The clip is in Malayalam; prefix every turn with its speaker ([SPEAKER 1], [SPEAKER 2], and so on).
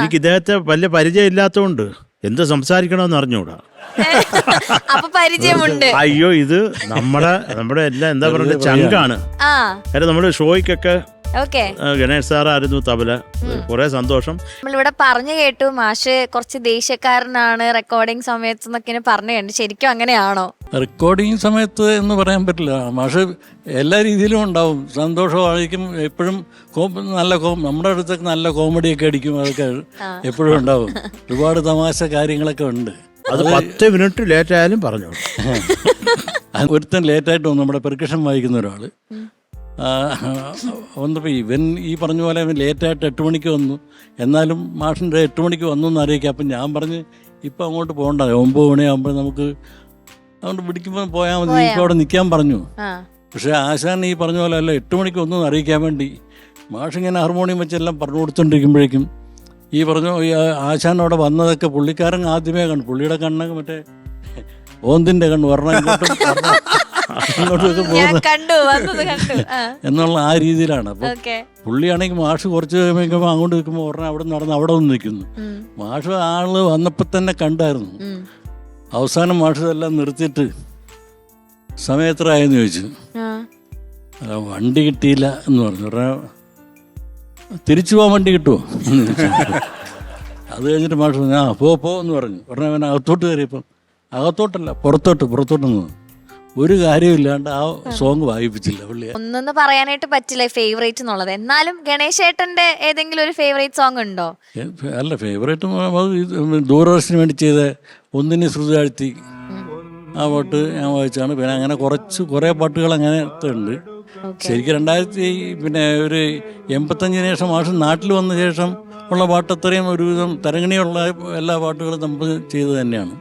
[SPEAKER 1] എനിക്ക് ഇദ്ദേഹത്തെ വലിയ പരിചയം ഇല്ലാത്തതുകൊണ്ട് എന്ത് സംസാരിക്കണമെന്ന് അറിഞ്ഞൂടാ.
[SPEAKER 2] അപ്പൊ പരിചയമുണ്ട്.
[SPEAKER 1] അയ്യോ, ഇത് നമ്മുടെ എല്ലാം എന്താ പറയുക, ചങ്കാണ്. കാര്യം നമ്മുടെ ഷോയ്ക്കൊക്കെ ഗണേഷ് സാറായിരുന്നു തബല. കുറെ സന്തോഷം.
[SPEAKER 2] നമ്മളിവിടെ പറഞ്ഞു കേട്ടു മാഷ് കുറച്ച് ദേഷ്യക്കാരനാണ് റെക്കോർഡിംഗ് സമയത്ത് എന്നൊക്കെ പറഞ്ഞു കേട്ടു. ശരിക്കും അങ്ങനെയാണോ?
[SPEAKER 3] റെക്കോർഡിങ് സമയത്ത് എന്ന് പറയാൻ പറ്റില്ല. മാഷ് എല്ലാ രീതിയിലും ഉണ്ടാവും. സന്തോഷമായിരിക്കും എപ്പോഴും. നല്ല നമ്മുടെ അടുത്തൊക്കെ നല്ല കോമഡിയൊക്കെ അടിക്കും. അതൊക്കെ എപ്പോഴും ഉണ്ടാവും. ഒരുപാട് തമാശ കാര്യങ്ങളൊക്കെ ഉണ്ട്.
[SPEAKER 1] അത് 10 മിനിറ്റ് ലേറ്റ് ആയാലും പറഞ്ഞു.
[SPEAKER 3] ഒരുത്തൻ ലേറ്റായിട്ട് വന്നു, നമ്മുടെ പെർക്കഷൻ വായിക്കുന്ന ഒരാൾ വന്നപ്പോൾ ഇവൻ ഈ പറഞ്ഞ പോലെ അവൻ ലേറ്റായിട്ട് 8 മണിക്ക് വന്നു. എന്നാലും മാഷിൻ്റെ 8 മണിക്ക് വന്നു എന്ന് അറിയിക്കാം. അപ്പം ഞാൻ പറഞ്ഞ് ഇപ്പം അങ്ങോട്ട് പോകണ്ട, 9 മണിയാകുമ്പോൾ നമുക്ക് അതുകൊണ്ട് പിടിക്കുമ്പോൾ പോയാൽ മതി, ഇപ്പോൾ അവിടെ നിൽക്കാൻ പറഞ്ഞു. പക്ഷേ ആശാൻ ഈ പറഞ്ഞ പോലെ അല്ല, 8 മണിക്ക് ഒന്നും അറിയിക്കാൻ വേണ്ടി മാഷിങ്ങനെ ഹാർമോണിയം വെച്ചെല്ലാം പറഞ്ഞു കൊടുത്തോണ്ടിരിക്കുമ്പോഴേക്കും ഈ പറഞ്ഞു ഈ ആശാൻ അവിടെ വന്നതൊക്കെ പുള്ളിക്കാരൻ ആദ്യമേ കണ്ടു. പുള്ളിയുടെ കണ്ണൊക്കെ മറ്റേ ഓന്തിൻ്റെ കണ്ണ് വരണം ഇങ്ങോട്ടൊക്കെ പോകുന്നത് എന്നുള്ള ആ രീതിയിലാണ്. അപ്പം പുള്ളിയാണെങ്കിൽ മാഷ് കുറച്ച് കഴിയുമ്പോൾ അങ്ങോട്ട് നിൽക്കുമ്പോൾ ഉടനെ അവിടെ നടന്ന് അവിടെ വന്ന് നിൽക്കുന്നു. മാഷ് ആള് വന്നപ്പോൾ തന്നെ കണ്ടായിരുന്നു. അവസാനം മാഷ് എല്ലാം നിർത്തിയിട്ട് സമയത്രയെന്ന് ചോദിച്ചു. വണ്ടി കിട്ടിയില്ല എന്ന് പറഞ്ഞു. ഉടനെ തിരിച്ചു പോകാൻ വണ്ടി കിട്ടുമോ? അത് കഴിഞ്ഞിട്ട് മാഷ് പറഞ്ഞു പോ എന്ന് പറഞ്ഞു. ഉടനെ അവൻ അകത്തോട്ട് കയറിയപ്പം അകത്തോട്ടല്ല പുറത്തോട്ടെന്ന് ഒരു കാര്യമില്ലാണ്ട് ആ സോങ് വായിപ്പിച്ചില്ല പുള്ളി.
[SPEAKER 2] ഒന്നൊന്ന് പറയാനായിട്ട് പറ്റില്ല ഫേവറേറ്റ് എന്നുള്ളത്. എന്നാലും ഗണേശേട്ടന്റെ ഏതെങ്കിലും ഒരു ഫേവറേറ്റ് സോങ് ഉണ്ടോ?
[SPEAKER 3] അല്ല, ഫേവറേറ്റ് ദൂരദർശന് വേണ്ടി ചെയ്ത ഒന്നിനെ ശ്രുതി താഴ്ത്തി ആ പാട്ട് ഞാൻ വായിച്ചാണ്. പിന്നെ അങ്ങനെ കുറേ പാട്ടുകൾ അങ്ങനത്തെ ഉണ്ട്. ശരിക്കും 85 ശേഷം മാഷ് നാട്ടിൽ വന്ന ശേഷം ഉള്ള പാട്ട് അത്രയും ഒരുവിധം തരങ്ങണിയുള്ള എല്ലാ പാട്ടുകളും നമ്മൾ ചെയ്ത് തന്നെയാണ്.